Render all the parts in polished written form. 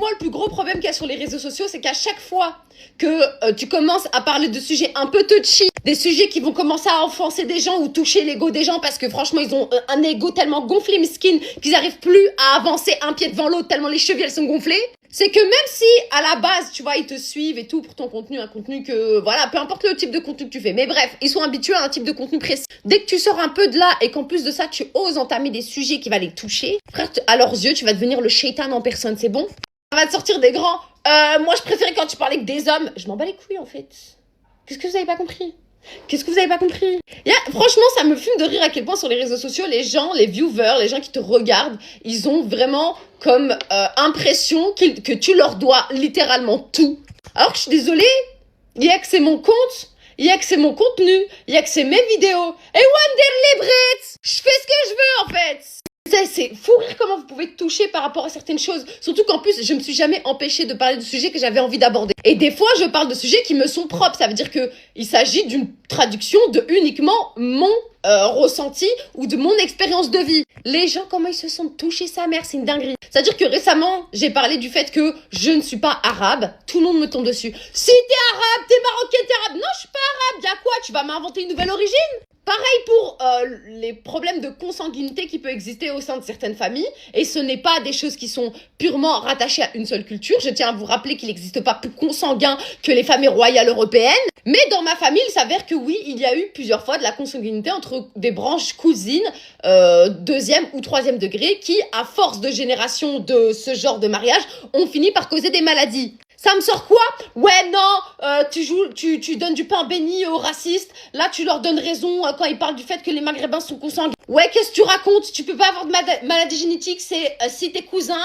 moi, le plus gros problème qu'il y a sur les réseaux sociaux, c'est qu'à chaque fois que tu commences à parler de sujets un peu touchy, des sujets qui vont commencer à offenser des gens ou toucher l'ego des gens parce que franchement, ils ont un ego tellement gonflé, mesquine, qu'ils n'arrivent plus à avancer un pied devant l'autre tellement les chevilles, elles sont gonflées. C'est que même si, à la base, tu vois, ils te suivent et tout pour ton contenu, un contenu que, voilà, peu importe le type de contenu que tu fais. Mais bref, ils sont habitués à un type de contenu précis. Dès que tu sors un peu de là et qu'en plus de ça, tu oses entamer des sujets qui vont les toucher, frère, à leurs yeux, tu vas devenir le shaitan en personne, c'est bon? Ça va te sortir des grands. Moi, je préférais quand tu parlais que des hommes. Je m'en bats les couilles, en fait. Qu'est-ce que vous avez pas compris? Qu'est-ce que vous avez pas compris? Franchement, ça me fume de rire à quel point sur les réseaux sociaux, les gens, les viewers, les gens qui te regardent, ils ont vraiment comme impression que tu leur dois littéralement tout. Alors que je suis désolée, il y a que c'est mon compte, il y a que c'est mon contenu, il y a que c'est mes vidéos. Et Wonder Librit, je fais ce que je veux en fait. C'est fou rire comment vous pouvez toucher par rapport à certaines choses. Surtout qu'en plus, je me suis jamais empêchée de parler de sujets que j'avais envie d'aborder. Et des fois, je parle de sujets qui me sont propres. Ça veut dire que il s'agit d'une traduction de uniquement mon ressenti ou de mon expérience de vie. Les gens, comment ils se sentent touchés, sa mère, c'est une dinguerie. C'est-à-dire que récemment, j'ai parlé du fait que je ne suis pas arabe. Tout le monde me tombe dessus. Si t'es arabe, t'es marocain, t'es arabe. Non, je suis pas arabe. Y'a quoi? Tu vas m'inventer une nouvelle origine? Pareil pour les problèmes de consanguinité qui peut exister au sein de certaines familles. Et ce n'est pas des choses qui sont purement rattachées à une seule culture. Je tiens à vous rappeler qu'il n'existe pas plus consanguin que les familles royales européennes. Mais dans ma famille, il s'avère que oui, il y a eu plusieurs fois de la consanguinité entre des branches cousines, deuxième ou troisième degré, qui, à force de génération de ce genre de mariage, ont fini par causer des maladies. Ça me sort quoi? Ouais, non, tu donnes du pain béni aux racistes. Là, tu leur donnes raison quand ils parlent du fait que les Maghrébins sont consanguins. Ouais, qu'est-ce que tu racontes? Tu peux pas avoir de maladie génétique, c'est si tes cousins,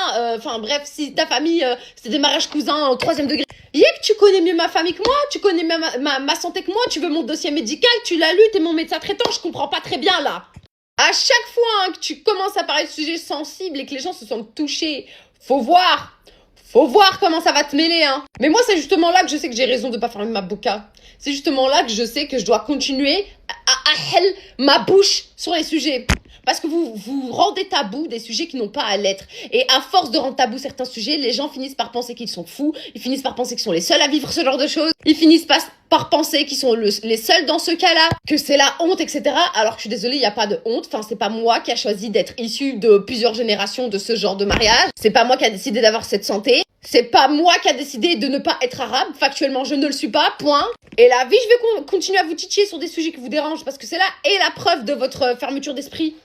bref, si ta famille, c'est des mariages cousins au troisième degré. Y'a que tu connais mieux ma famille que moi, tu connais ma santé que moi, tu veux mon dossier médical, tu l'as lu, t'es mon médecin traitant, je comprends pas très bien là. À chaque fois que tu commences à parler de sujets sensibles et que les gens se sentent touchés, faut voir comment ça va te mêler, hein. Mais moi, c'est justement là que je sais que j'ai raison de pas fermer ma bouca. C'est justement là que je sais que je dois continuer à hell ma bouche sur les sujets. Parce que vous rendez tabou des sujets qui n'ont pas à l'être. Et à force de rendre tabou certains sujets, les gens finissent par penser qu'ils sont fous. Ils finissent par penser qu'ils sont les seuls à vivre ce genre de choses. Ils finissent par penser qu'ils sont les seuls dans ce cas-là, que c'est la honte, etc. Alors que je suis désolée, il n'y a pas de honte. Enfin, c'est pas moi qui a choisi d'être issue de plusieurs générations de ce genre de mariage. C'est pas moi qui a décidé d'avoir cette santé. C'est pas moi qui a décidé de ne pas être arabe. Factuellement, je ne le suis pas, point. Et la vie, je vais continuer à vous titiller sur des sujets qui vous dérangent parce que c'est là et la preuve de votre fermeture d'esprit.